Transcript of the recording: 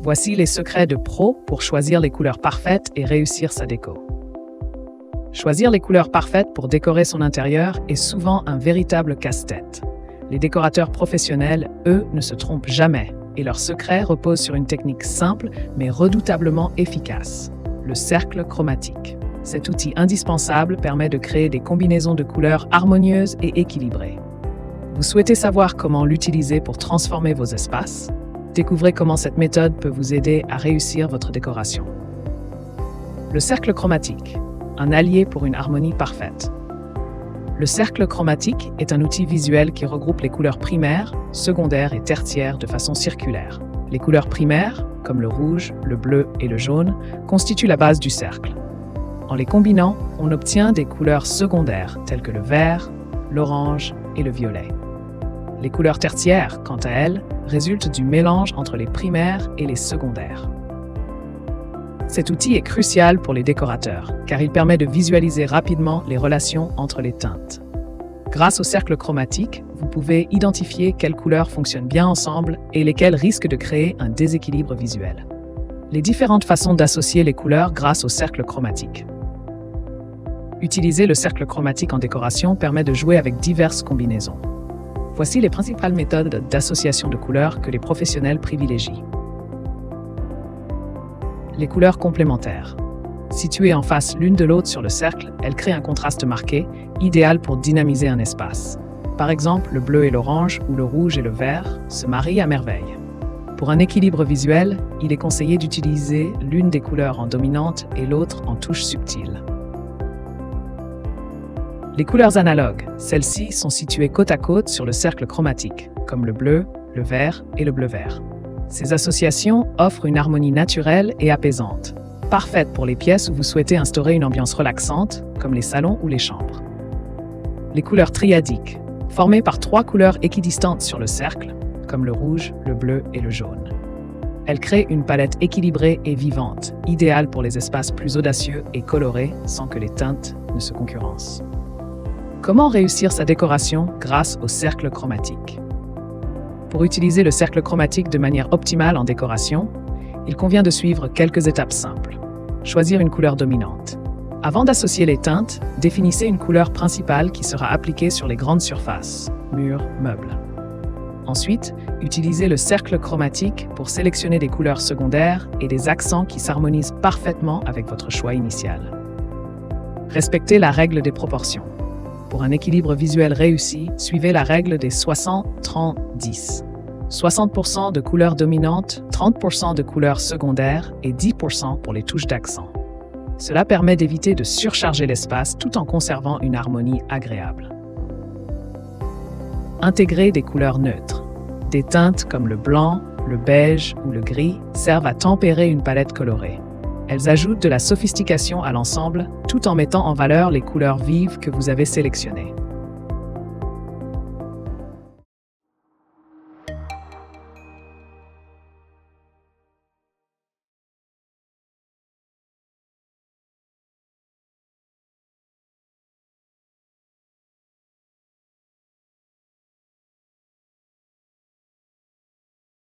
Voici les secrets de pro pour choisir les couleurs parfaites et réussir sa déco. Choisir les couleurs parfaites pour décorer son intérieur est souvent un véritable casse-tête. Les décorateurs professionnels, eux, ne se trompent jamais et leur secret repose sur une technique simple mais redoutablement efficace, le cercle chromatique. Cet outil indispensable permet de créer des combinaisons de couleurs harmonieuses et équilibrées. Vous souhaitez savoir comment l'utiliser pour transformer vos espaces? Découvrez comment cette méthode peut vous aider à réussir votre décoration. Le cercle chromatique, un allié pour une harmonie parfaite. Le cercle chromatique est un outil visuel qui regroupe les couleurs primaires, secondaires et tertiaires de façon circulaire. Les couleurs primaires, comme le rouge, le bleu et le jaune, constituent la base du cercle. En les combinant, on obtient des couleurs secondaires telles que le vert, l'orange et le violet. Les couleurs tertiaires, quant à elles, résultent du mélange entre les primaires et les secondaires. Cet outil est crucial pour les décorateurs, car il permet de visualiser rapidement les relations entre les teintes. Grâce au cercle chromatique, vous pouvez identifier quelles couleurs fonctionnent bien ensemble et lesquelles risquent de créer un déséquilibre visuel. Les différentes façons d'associer les couleurs grâce au cercle chromatique. Utiliser le cercle chromatique en décoration permet de jouer avec diverses combinaisons. Voici les principales méthodes d'association de couleurs que les professionnels privilégient. Les couleurs complémentaires. Situées en face l'une de l'autre sur le cercle, elles créent un contraste marqué, idéal pour dynamiser un espace. Par exemple, le bleu et l'orange ou le rouge et le vert se marient à merveille. Pour un équilibre visuel, il est conseillé d'utiliser l'une des couleurs en dominante et l'autre en touche subtile. Les couleurs analogues, celles-ci sont situées côte à côte sur le cercle chromatique, comme le bleu, le vert et le bleu-vert. Ces associations offrent une harmonie naturelle et apaisante, parfaite pour les pièces où vous souhaitez instaurer une ambiance relaxante, comme les salons ou les chambres. Les couleurs triadiques, formées par 3 couleurs équidistantes sur le cercle, comme le rouge, le bleu et le jaune. Elles créent une palette équilibrée et vivante, idéale pour les espaces plus audacieux et colorés sans que les teintes ne se concurrencent. Comment réussir sa décoration grâce au cercle chromatique? Pour utiliser le cercle chromatique de manière optimale en décoration, il convient de suivre quelques étapes simples. Choisir une couleur dominante. Avant d'associer les teintes, définissez une couleur principale qui sera appliquée sur les grandes surfaces, murs, meubles. Ensuite, utilisez le cercle chromatique pour sélectionner des couleurs secondaires et des accents qui s'harmonisent parfaitement avec votre choix initial. Respectez la règle des proportions. Pour un équilibre visuel réussi, suivez la règle des 60-30-10. 60% de couleurs dominantes, 30% de couleurs secondaires et 10% pour les touches d'accent. Cela permet d'éviter de surcharger l'espace tout en conservant une harmonie agréable. Intégrez des couleurs neutres. Des teintes comme le blanc, le beige ou le gris servent à tempérer une palette colorée. Elles ajoutent de la sophistication à l'ensemble tout en mettant en valeur les couleurs vives que vous avez sélectionnées.